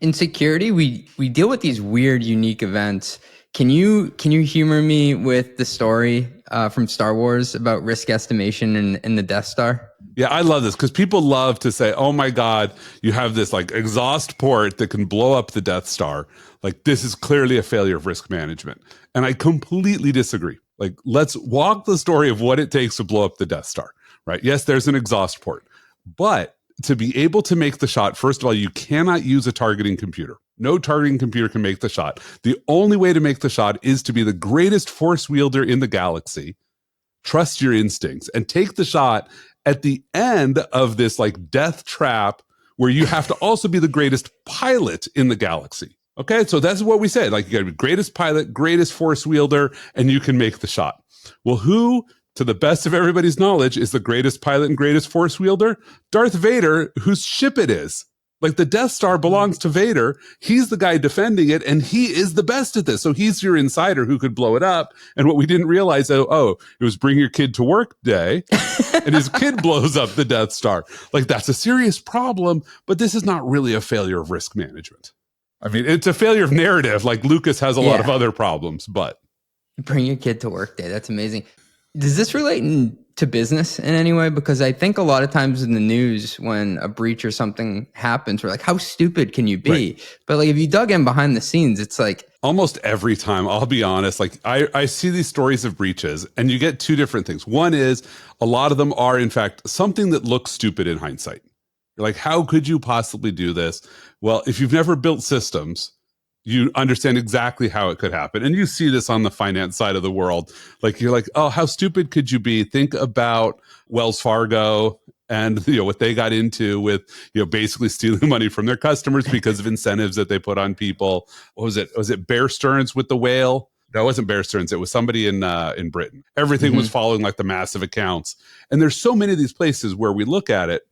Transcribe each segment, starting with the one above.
In security, we deal with these weird, unique events. Can you humor me with the story from Star Wars about risk estimation in the Death Star? Yeah, I love this because people love to say, oh my God, you have this like exhaust port that can blow up the Death Star. Like, this is clearly a failure of risk management. And I completely disagree. Like, let's walk the story of what it takes to blow up the Death Star, right? Yes, there's an exhaust port, but to be able to make the shot, first of all, you cannot use a targeting computer. No targeting computer can make the shot. The only way to make the shot is to be the greatest force wielder in the galaxy. Trust your instincts and take the shot at the end of this like death trap where you have to also be the greatest pilot in the galaxy. Okay, so that's what we say. Like, you gotta be greatest pilot, greatest force wielder, and you can make the shot. Well, who, to the best of everybody's knowledge, is the greatest pilot and greatest force wielder? Darth Vader, whose ship it is. Like, the Death Star belongs to Vader. He's the guy defending it, and he is the best at this. So he's your insider who could blow it up. And what we didn't realize, it was bring your kid to work day, and his kid blows up the Death Star. Like, that's a serious problem, but this is not really a failure of risk management. I mean, it's a failure of narrative. Like, Lucas has a lot of other problems, but. Bring your kid to work day. That's amazing. Does this relate to business in any way? Because I think a lot of times in the news, when a breach or something happens, we're like, how stupid can you be? Right. But like, if you dug in behind the scenes, it's like. Almost every time, I'll be honest, like I see these stories of breaches and you get two different things. One is a lot of them are, in fact, something that looks stupid in hindsight. You're like, how could you possibly do this? Well, if you've never built systems, you understand exactly how it could happen. And you see this on the finance side of the world. Like, you're like, oh, how stupid could you be? Think about Wells Fargo and what they got into with basically stealing money from their customers because of incentives that they put on people. What was it? Was it Bear Stearns with the whale? No, it wasn't Bear Stearns. It was somebody in Britain. Everything was following like the massive accounts. And there's so many of these places where we look at it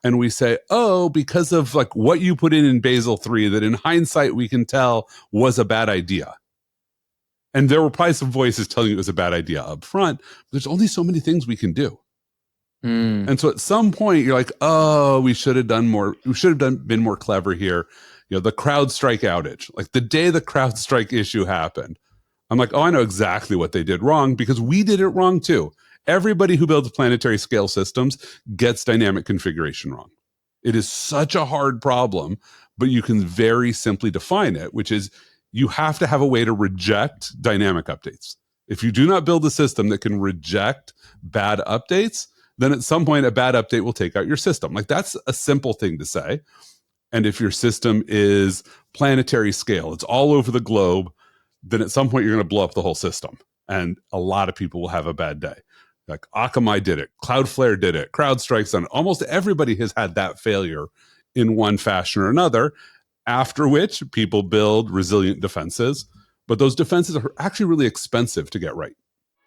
and we say, oh, because of like what you put in Basel III, that in hindsight we can tell was a bad idea. And there were probably some voices telling you it was a bad idea up front. But there's only so many things we can do. And so at some point you're like, oh, we should have done more. We should have been more clever here. The CrowdStrike outage, like the day the CrowdStrike issue happened, I'm like, oh, I know exactly what they did wrong because we did it wrong too. Everybody who builds planetary scale systems gets dynamic configuration wrong. It is such a hard problem, but you can very simply define it, which is you have to have a way to reject dynamic updates. If you do not build a system that can reject bad updates, then at some point a bad update will take out your system. Like, that's a simple thing to say. And if your system is planetary scale, it's all over the globe, then at some point you're going to blow up the whole system. And a lot of people will have a bad day. Like Akamai did it, Cloudflare did it, CrowdStrike's done it. Almost everybody has had that failure in one fashion or another, after which people build resilient defenses. But those defenses are actually really expensive to get right.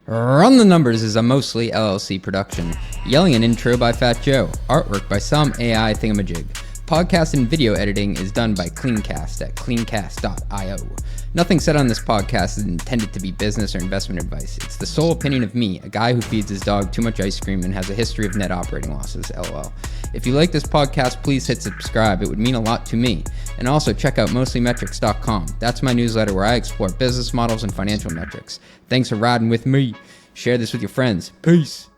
Run the Numbers is a mostly LLC production. Yelling an intro by Fat Joe. Artwork by some AI thingamajig. Podcast and video editing is done by Cleancast at cleancast.io. Nothing said on this podcast is intended to be business or investment advice. It's the sole opinion of me, a guy who feeds his dog too much ice cream and has a history of net operating losses, LOL. If you like this podcast, please hit subscribe. It would mean a lot to me. And also check out mostlymetrics.com. That's my newsletter where I explore business models and financial metrics. Thanks for riding with me. Share this with your friends. Peace.